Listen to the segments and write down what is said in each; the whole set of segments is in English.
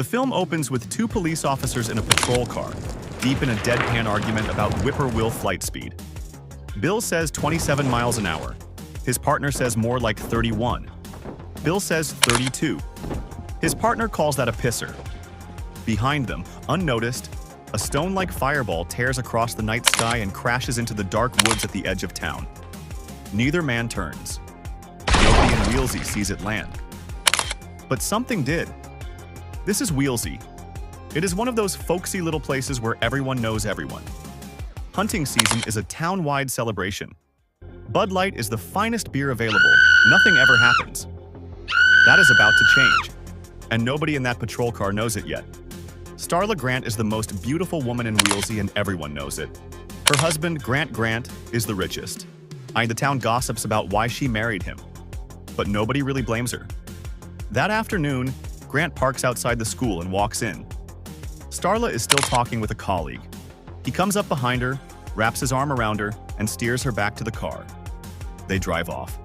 The film opens with two police officers in a patrol car, deep in a deadpan argument about whippoorwill flight speed. Bill says 27 miles an hour. His partner says more like 31. Bill says 32. His partner calls that a pisser. Behind them, unnoticed, a stone-like fireball tears across the night sky and crashes into the dark woods at the edge of town. Neither man turns. Nobody in Wheelsy sees it land. But something did. This is Wheelsy. It is one of those folksy little places where everyone knows everyone. Hunting season is a town-wide celebration. Bud Light is the finest beer available. Nothing ever happens. That is about to change. And nobody in that patrol car knows it yet. Starla Grant is the most beautiful woman in Wheelsy and everyone knows it. Her husband, Grant, is the richest. The town gossips about why she married him. But nobody really blames her. That afternoon, Grant parks outside the school and walks in. Starla is still talking with a colleague. He comes up behind her, wraps his arm around her, and steers her back to the car. They drive off.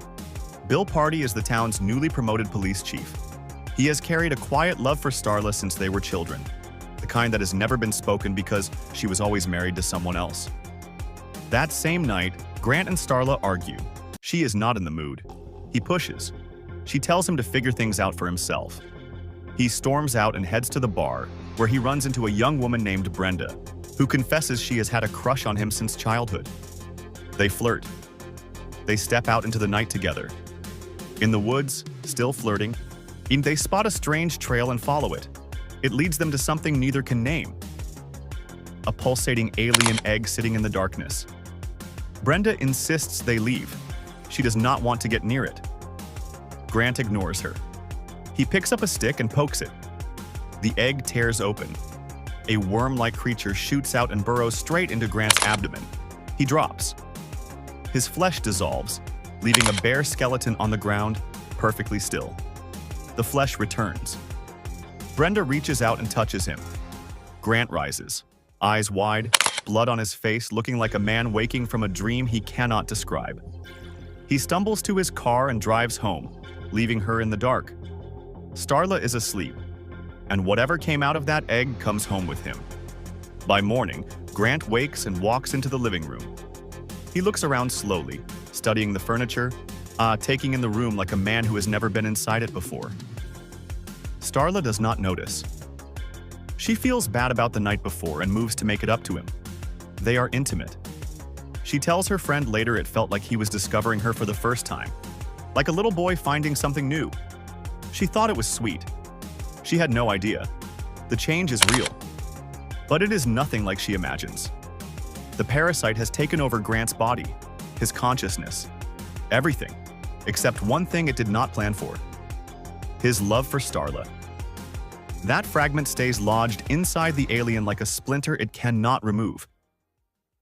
Bill Party is the town's newly promoted police chief. He has carried a quiet love for Starla since they were children, the kind that has never been spoken because she was always married to someone else. That same night, Grant and Starla argue. She is not in the mood. He pushes. She tells him to figure things out for himself. He storms out and heads to the bar, where he runs into a young woman named Brenda, who confesses she has had a crush on him since childhood. They flirt. They step out into the night together. In the woods, still flirting, they spot a strange trail and follow it. It leads them to something neither can name. A pulsating alien egg sitting in the darkness. Brenda insists they leave. She does not want to get near it. Grant ignores her. He picks up a stick and pokes it. The egg tears open. A worm-like creature shoots out and burrows straight into Grant's abdomen. He drops. His flesh dissolves, leaving a bare skeleton on the ground, perfectly still. The flesh returns. Brenda reaches out and touches him. Grant rises, eyes wide, blood on his face, looking like a man waking from a dream he cannot describe. He stumbles to his car and drives home, leaving her in the dark. Starla is asleep, and whatever came out of that egg comes home with him. By morning, Grant wakes and walks into the living room. He looks around slowly, studying the furniture, taking in the room like a man who has never been inside it before. Starla does not notice. She feels bad about the night before and moves to make it up to him. They are intimate. She tells her friend later it felt like he was discovering her for the first time, like a little boy finding something new. She thought it was sweet. She had no idea. The change is real. But it is nothing like she imagines. The parasite has taken over Grant's body, his consciousness, everything, except one thing it did not plan for: his love for Starla. That fragment stays lodged inside the alien like a splinter it cannot remove.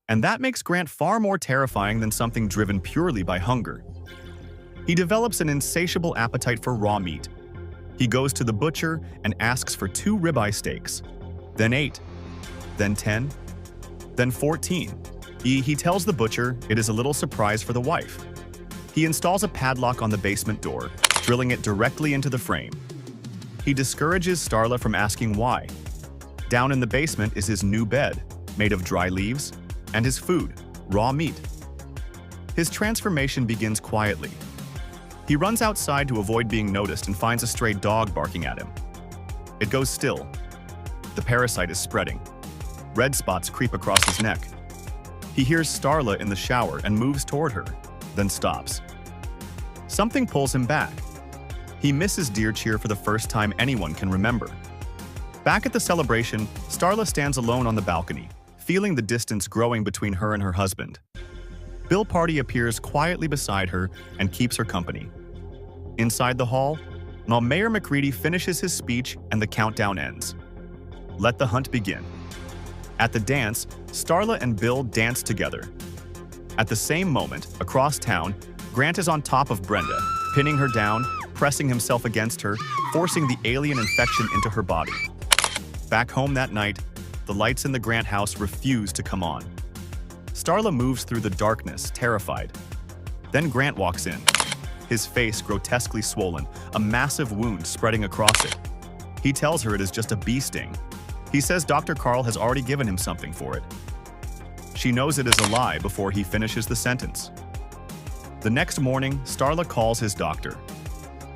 And that makes Grant far more terrifying than something driven purely by hunger. He develops an insatiable appetite for raw meat. He goes to the butcher and asks for 2 ribeye steaks, then 8, then 10, then 14. He tells the butcher it is a little surprise for the wife. He installs a padlock on the basement door, drilling it directly into the frame. He discourages Starla from asking why. Down in the basement is his new bed, made of dry leaves, and his food, raw meat. His transformation begins quietly. He runs outside to avoid being noticed and finds a stray dog barking at him. It goes still. The parasite is spreading. Red spots creep across his neck. He hears Starla in the shower and moves toward her, then stops. Something pulls him back. He misses Dear Cheer for the first time anyone can remember. Back at the celebration, Starla stands alone on the balcony, feeling the distance growing between her and her husband. Bill Party appears quietly beside her and keeps her company. Inside the hall, Mayor McCready finishes his speech and the countdown ends. Let the hunt begin. At the dance, Starla and Bill dance together. At the same moment, across town, Grant is on top of Brenda, pinning her down, pressing himself against her, forcing the alien infection into her body. Back home that night, the lights in the Grant house refuse to come on. Starla moves through the darkness, terrified. Then Grant walks in, his face grotesquely swollen, a massive wound spreading across it. He tells her it is just a bee sting. He says Dr. Carl has already given him something for it. She knows it is a lie before he finishes the sentence. The next morning, Starla calls his doctor.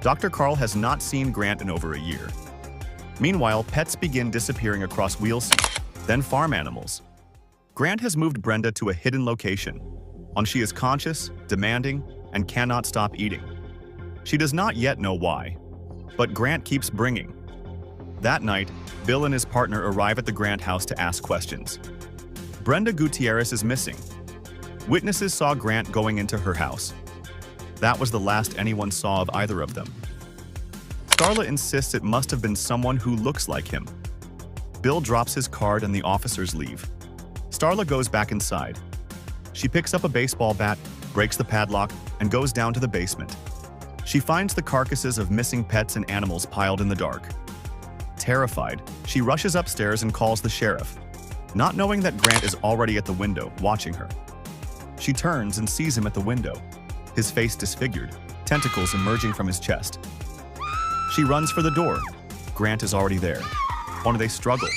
Dr. Carl has not seen Grant in over a year. Meanwhile, pets begin disappearing across Wheelsea, then farm animals. Grant has moved Brenda to a hidden location, on she is conscious, demanding, and cannot stop eating. She does not yet know why, but Grant keeps bringing. That night, Bill and his partner arrive at the Grant house to ask questions. Brenda Gutierrez is missing. Witnesses saw Grant going into her house. That was the last anyone saw of either of them. Starla insists it must have been someone who looks like him. Bill drops his card and the officers leave. Starla goes back inside. She picks up a baseball bat, breaks the padlock, and goes down to the basement. She finds the carcasses of missing pets and animals piled in the dark. Terrified, she rushes upstairs and calls the sheriff, not knowing that Grant is already at the window, watching her. She turns and sees him at the window, his face disfigured, tentacles emerging from his chest. She runs for the door. Grant is already there. Only they struggle.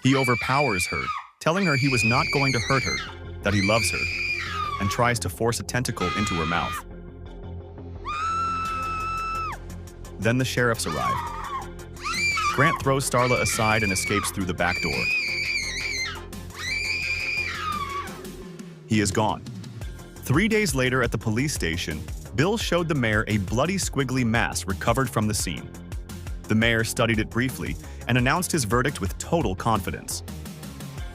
He overpowers her, telling her he was not going to hurt her, that he loves her, and tries to force a tentacle into her mouth. Then the sheriffs arrive. Grant throws Starla aside and escapes through the back door. He is gone. 3 days later at the police station, Bill showed the mayor a bloody squiggly mass recovered from the scene. The mayor studied it briefly and announced his verdict with total confidence.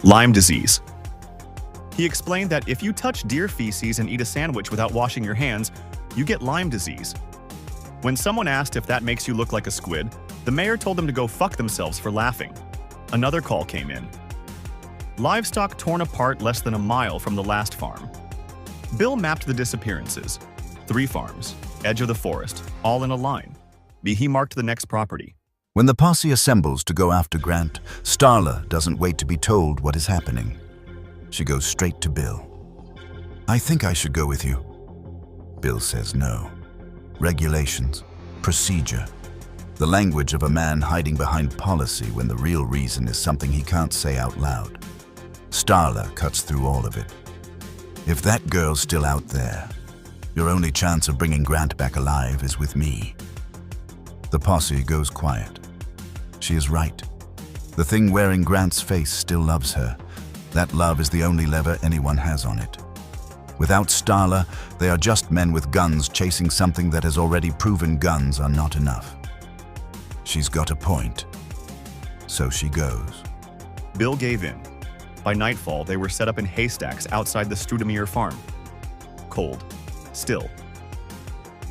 Lyme disease. He explained that if you touch deer feces and eat a sandwich without washing your hands, you get Lyme disease. When someone asked if that makes you look like a squid, the mayor told them to go fuck themselves for laughing. Another call came in. Livestock torn apart less than a mile from the last farm. Bill mapped the disappearances. 3 farms, edge of the forest, all in a line. He marked the next property. When the posse assembles to go after Grant, Starla doesn't wait to be told what is happening. She goes straight to Bill. "I think I should go with you." Bill says no. Regulations, procedure, the language of a man hiding behind policy when the real reason is something he can't say out loud. Starla cuts through all of it. "If that girl's still out there, your only chance of bringing Grant back alive is with me." The posse goes quiet. She is right. The thing wearing Grant's face still loves her. That love is the only lever anyone has on it. Without Starla, they are just men with guns chasing something that has already proven guns are not enough. She's got a point. So she goes. Bill gave in. By nightfall, they were set up in haystacks outside the Strudemeer farm. Cold. Still.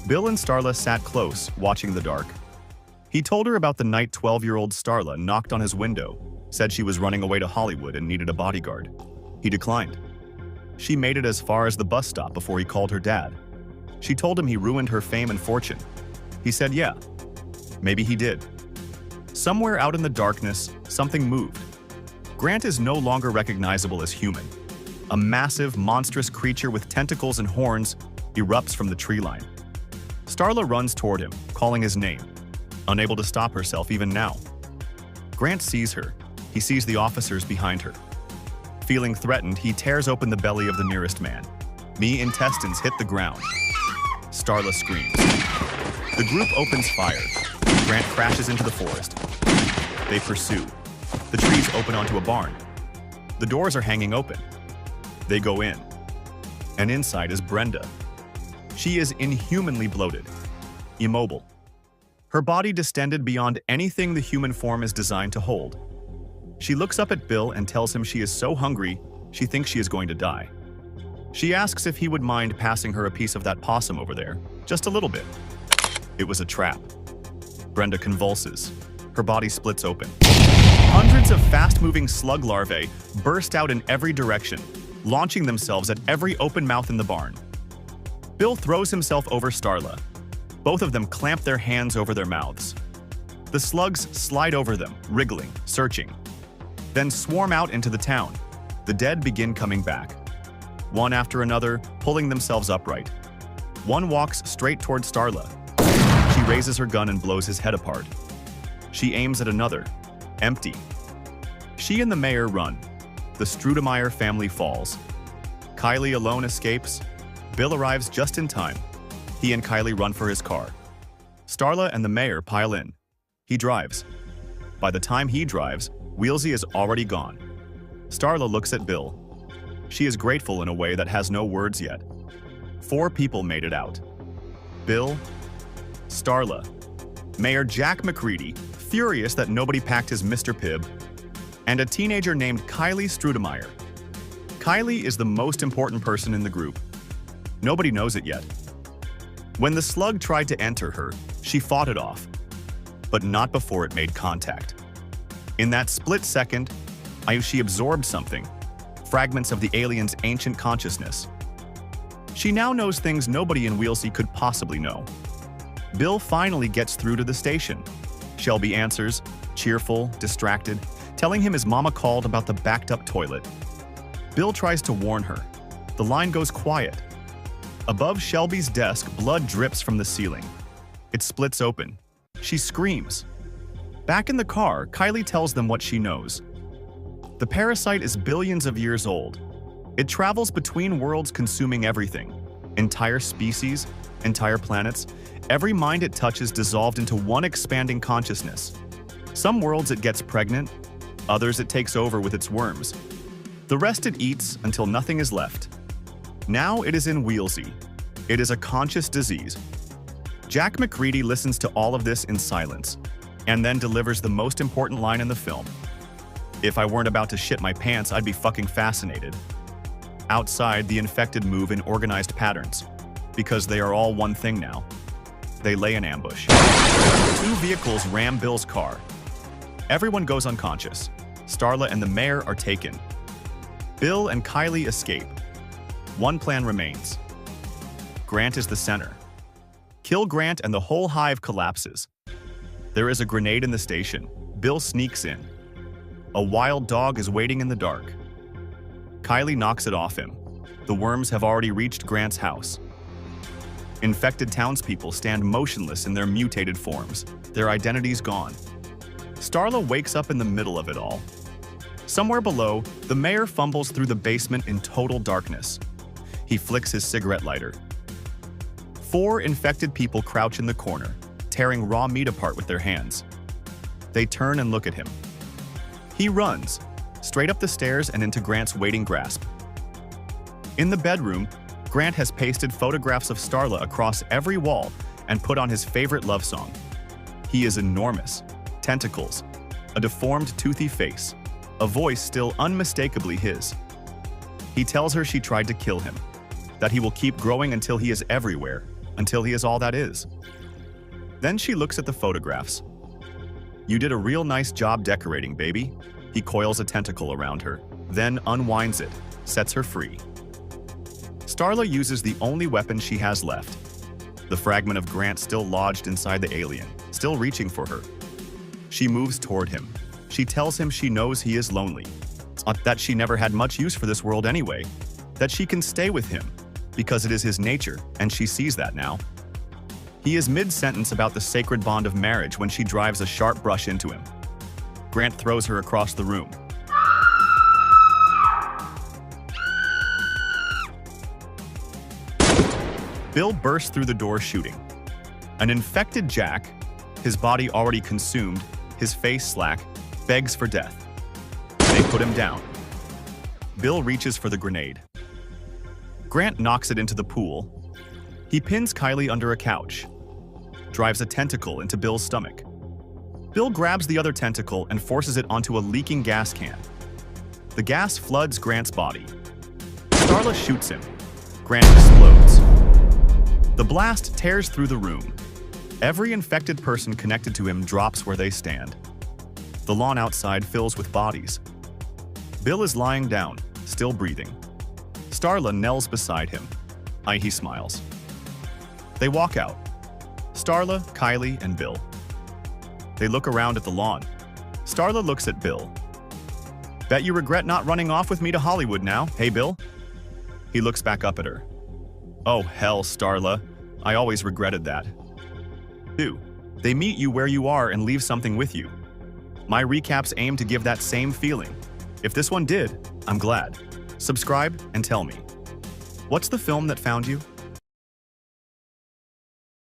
Bill and Starla sat close, watching the dark. He told her about the night 12-year-old Starla knocked on his window, said she was running away to Hollywood and needed a bodyguard. He declined. She made it as far as the bus stop before he called her dad. She told him he ruined her fame and fortune. He said yeah. Maybe he did. Somewhere out in the darkness, something moved. Grant is no longer recognizable as human. A massive, monstrous creature with tentacles and horns erupts from the tree line. Starla runs toward him, calling his name, unable to stop herself even now. Grant sees her. He sees the officers behind her. Feeling threatened, he tears open the belly of the nearest man. Intestines hit the ground. Starla screams. The group opens fire. Grant crashes into the forest. They pursue. The trees open onto a barn. The doors are hanging open. They go in. And inside is Brenda. She is inhumanly bloated, immobile. Her body distended beyond anything the human form is designed to hold. She looks up at Bill and tells him she is so hungry, she thinks she is going to die. She asks if he would mind passing her a piece of that possum over there, just a little bit. It was a trap. Brenda convulses. Her body splits open. Hundreds of fast-moving slug larvae burst out in every direction, launching themselves at every open mouth in the barn. Bill throws himself over Starla. Both of them clamp their hands over their mouths. The slugs slide over them, wriggling, searching, then swarm out into the town. The dead begin coming back, one after another, pulling themselves upright. One walks straight toward Starla. She raises her gun and blows his head apart. She aims at another. Empty. She and the mayor run. The Strudemeyer family falls. Kylie alone escapes. Bill arrives just in time. He and Kylie run for his car. Starla and the mayor pile in. He drives. By the time he drives, Wheelsy is already gone. Starla looks at Bill. She is grateful in a way that has no words yet. 4 people made it out. Bill, Starla, Mayor Jack McCready, furious that nobody packed his Mr. Pibb, and a teenager named Kylie Strudemeyer. Kylie is the most important person in the group. Nobody knows it yet. When the slug tried to enter her, she fought it off, but not before it made contact. In that split second, she absorbed something, fragments of the alien's ancient consciousness. She now knows things nobody in Wheelsy could possibly know. Bill finally gets through to the station. Shelby answers, cheerful, distracted, telling him his mama called about the backed-up toilet. Bill tries to warn her. The line goes quiet. Above Shelby's desk, blood drips from the ceiling. It splits open. She screams. Back in the car, Kylie tells them what she knows. The parasite is billions of years old. It travels between worlds, consuming everything. Entire species, entire planets. Every mind it touches dissolved into one expanding consciousness. Some worlds it gets pregnant, others it takes over with its worms. The rest it eats until nothing is left. Now it is in Wheelsy. It is a conscious disease. Jack McCready listens to all of this in silence, and then delivers the most important line in the film. If I weren't about to shit my pants, I'd be fucking fascinated. Outside, the infected move in organized patterns, because they are all one thing now. They lay an ambush. 2 vehicles ram Bill's car. Everyone goes unconscious. Starla and the mayor are taken. Bill and Kylie escape. One plan remains. Grant is the center. Kill Grant and the whole hive collapses. There is a grenade in the station. Bill sneaks in. A wild dog is waiting in the dark. Kylie knocks it off him. The worms have already reached Grant's house. Infected townspeople stand motionless in their mutated forms, their identities gone. Starla wakes up in the middle of it all. Somewhere below, the mayor fumbles through the basement in total darkness. He flicks his cigarette lighter. 4 infected people crouch in the corner, tearing raw meat apart with their hands. They turn and look at him. He runs, straight up the stairs and into Grant's waiting grasp. In the bedroom, Grant has pasted photographs of Starla across every wall and put on his favorite love song. He is enormous. Tentacles, a deformed, toothy face, a voice still unmistakably his. He tells her she tried to kill him, that he will keep growing until he is everywhere, until he is all that is. Then she looks at the photographs. You did a real nice job decorating, baby. He coils a tentacle around her, then unwinds it, sets her free. Starla uses the only weapon she has left, the fragment of Grant still lodged inside the alien, still reaching for her. She moves toward him. She tells him she knows he is lonely, that she never had much use for this world anyway, that she can stay with him, because it is his nature, and she sees that now. He is mid-sentence about the sacred bond of marriage when she drives a sharp brush into him. Grant throws her across the room. Bill bursts through the door shooting. An infected Jack, his body already consumed, his face slack, begs for death. They put him down. Bill reaches for the grenade. Grant knocks it into the pool. He pins Kylie under a couch, drives a tentacle into Bill's stomach. Bill grabs the other tentacle and forces it onto a leaking gas can. The gas floods Grant's body. Starla shoots him. Grant explodes. The blast tears through the room. Every infected person connected to him drops where they stand. The lawn outside fills with bodies. Bill is lying down, still breathing. Starla knells beside him. He smiles. They walk out. Starla, Kylie, and Bill. They look around at the lawn. Starla looks at Bill. Bet you regret not running off with me to Hollywood now, hey Bill? He looks back up at her. Oh hell, Starla. I always regretted that. 2. They meet you where you are and leave something with you. My recaps aim to give that same feeling. If this one did, I'm glad. Subscribe and tell me. What's the film that found you?